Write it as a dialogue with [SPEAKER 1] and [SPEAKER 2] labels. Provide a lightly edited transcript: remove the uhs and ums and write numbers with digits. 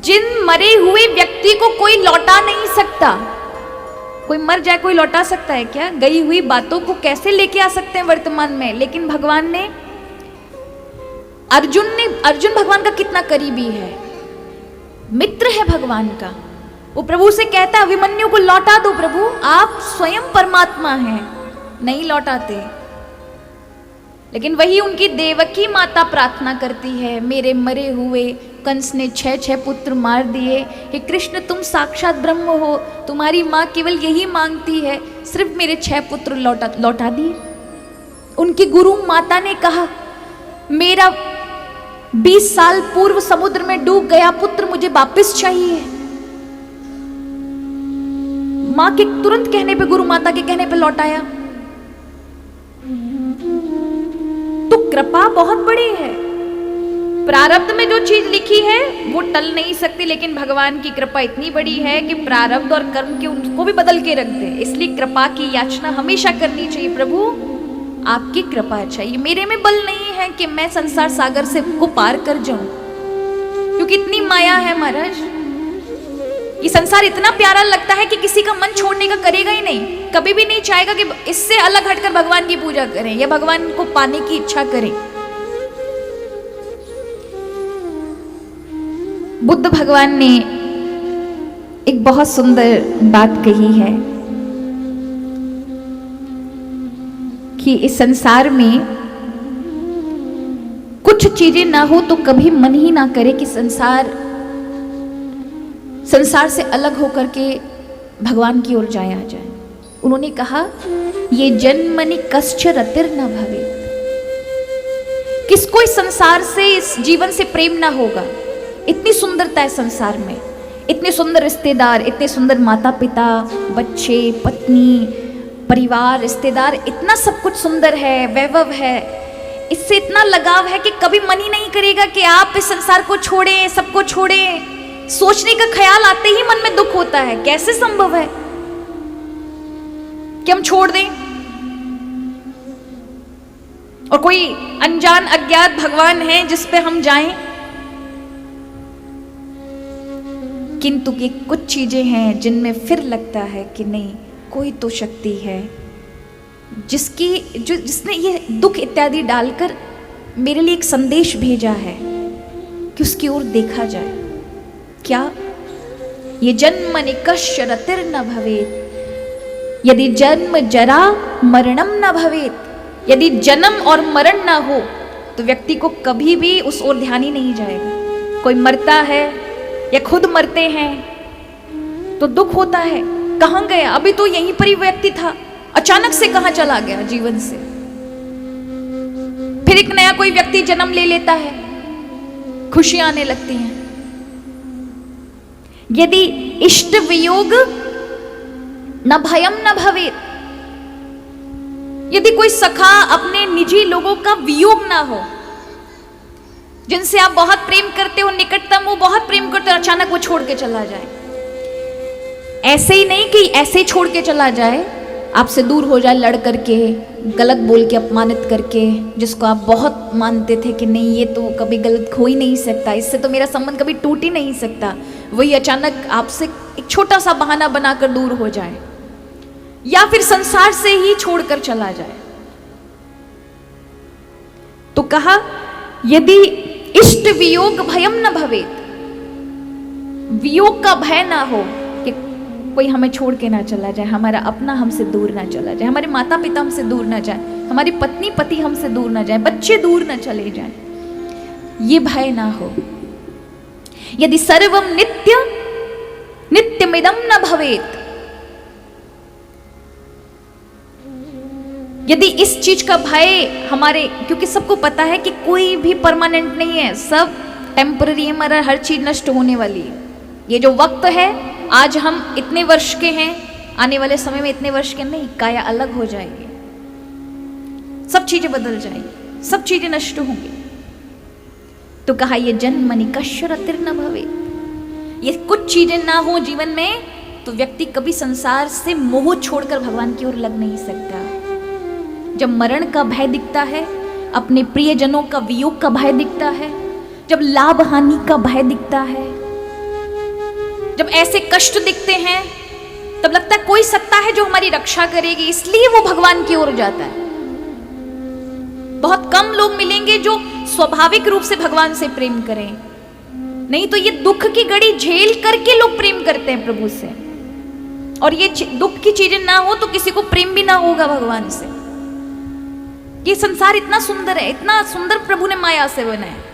[SPEAKER 1] जिन मरे हुए व्यक्ति को कोई लौटा नहीं सकता। कोई मर जाए कोई लौटा सकता है क्या? गई हुई बातों को कैसे लेके आ सकते हैं वर्तमान में? लेकिन भगवान ने अर्जुन भगवान का कितना करीबी है, मित्र है भगवान का। वो प्रभु से कहता है अभिमन्यु को लौटा दो प्रभु, आप स्वयं परमात्मा हैं। नहीं लौटाते, लेकिन वही उनकी देवकी माता प्रार्थना करती है, मेरे मरे हुए कंस ने 6 पुत्र मार दिए, हे कृष्ण तुम साक्षात ब्रह्म हो, तुम्हारी माँ केवल यही मांगती है, सिर्फ मेरे 6 पुत्र लौटा दिए। उनकी गुरु माता ने कहा मेरा 20 साल पूर्व समुद्र में डूब गया पुत्र मुझे वापस चाहिए। माँ के तुरंत कहने पे, गुरु माता के कहने पे लौटाया। तो कृपा बहुत बड़ी है। प्रारब्ध में जो चीज लिखी है वो टल नहीं सकती, लेकिन भगवान की कृपा इतनी बड़ी है कि प्रारब्ध और कर्म के उनको भी बदल के रख दे। इसलिए कृपा की याचना हमेशा करनी चाहिए, प्रभु आपकी कृपा चाहिए। मेरे में बल नहीं है कि मैं संसार सागर से को पार कर जाऊं, क्योंकि इतनी माया है महाराज। ये संसार इतना प्यारा लगता है कि किसी का मन छोड़ने का करेगा ही नहीं, कभी भी नहीं चाहेगा कि इससे अलग हटकर भगवान की पूजा करें या भगवान को पाने की इच्छा करें। बुद्ध भगवान ने एक बहुत सुंदर बात कही है कि इस संसार में कुछ चीजें ना हो तो कभी मन ही ना करे कि संसार से अलग होकर के भगवान की ओर जाया जाए। उन्होंने कहा ये जन्मनि कश्च रतिर्न भवेत्, किसको इस संसार से इस जीवन से प्रेम ना होगा। इतनी सुंदरता है संसार में, इतने सुंदर रिश्तेदार, इतने सुंदर माता पिता, बच्चे, पत्नी, परिवार, रिश्तेदार, इतना सब कुछ सुंदर है, वैभव है, इससे इतना लगाव है कि कभी मन ही नहीं करेगा कि आप इस संसार को छोड़ें, सबको छोड़ें। सोचने का ख्याल आते ही मन में दुख होता है। कैसे संभव है कि हम छोड़ दें और कोई अनजान अज्ञात भगवान है जिस पे हम जाएं। किंतु ये कुछ चीजें हैं जिनमें फिर लगता है कि नहीं, कोई तो शक्ति है जिसने ये दुख इत्यादि डालकर मेरे लिए एक संदेश भेजा है कि उसकी ओर देखा जाए। क्या? ये जन्मनि कश्च रतिर्न भवेत्, यदि जन्म जरा मरणम न भवेत्, यदि जन्म और मरण ना हो तो व्यक्ति को कभी भी उस ओर ध्यान ही नहीं जाएगा। कोई मरता है या खुद मरते हैं तो दुख होता है, कहां गया, अभी तो यहीं पर ही व्यक्ति था, अचानक से कहां चला गया जीवन से। फिर एक नया कोई व्यक्ति जन्म ले लेता है, खुशियां आने लगती हैं। यदि इष्ट वियोग न भयम न भवेत्, यदि कोई सखा अपने निजी लोगों का वियोग ना हो, जिनसे आप बहुत प्रेम करते हो, निकटतम वो बहुत प्रेम करते हो, अचानक वो छोड़ के चला जाए। ऐसे ही नहीं कि ऐसे ही छोड़ के चला जाए, आपसे दूर हो जाए लड़ करके, गलत बोल के, अपमानित करके, जिसको आप बहुत मानते थे कि नहीं ये तो कभी गलत हो ही नहीं सकता, इससे तो मेरा संबंध कभी टूट ही नहीं सकता, वही अचानक आपसे एक छोटा सा बहाना बनाकर दूर हो जाए, या फिर संसार से ही छोड़कर चला जाए। तो कहा यदि इष्ट वियोग भयम न भवेत्, वियोग का भय ना हो कि कोई हमें छोड़ के ना चला जाए, हमारा अपना हमसे दूर ना चला जाए, हमारे माता पिता हमसे दूर ना जाए, हमारी पत्नी पति हमसे दूर ना जाए, बच्चे दूर ना चले जाए, ये भय ना हो। यदि सर्वम नित्य नित्यमिदम न भवेत्, यदि इस चीज का भय हमारे, क्योंकि सबको पता है कि कोई भी परमानेंट नहीं है, सब टेम्पररी है, हमारा हर चीज नष्ट होने वाली है। ये जो वक्त है, आज हम इतने वर्ष के हैं, आने वाले समय में इतने वर्ष के नहीं, काया अलग हो जाएगी, सब चीजें बदल जाएंगी, सब चीजें नष्ट होंगी। तो कहा ये जन्मनि कश्च रतिर्न भवेत्, ये कुछ चीजें ना हो जीवन में तो व्यक्ति कभी संसार से मोह छोड़कर भगवान की ओर लग नहीं सकता। जब मरण का भय दिखता है, अपने प्रियजनों का वियोग का भय दिखता है, जब लाभ हानि का भय दिखता है, जब ऐसे कष्ट दिखते हैं तब लगता है कोई सत्ता है जो हमारी रक्षा करेगी, इसलिए वो भगवान की ओर जाता है। बहुत कम लोग मिलेंगे जो स्वाभाविक रूप से भगवान से प्रेम करें, नहीं तो ये दुख की घड़ी झेल करके लोग प्रेम करते हैं प्रभु से, और ये दुख की चीजें ना हो तो किसी को प्रेम भी ना होगा भगवान से। ये संसार इतना सुंदर है, इतना सुंदर प्रभु ने माया से बनाया है।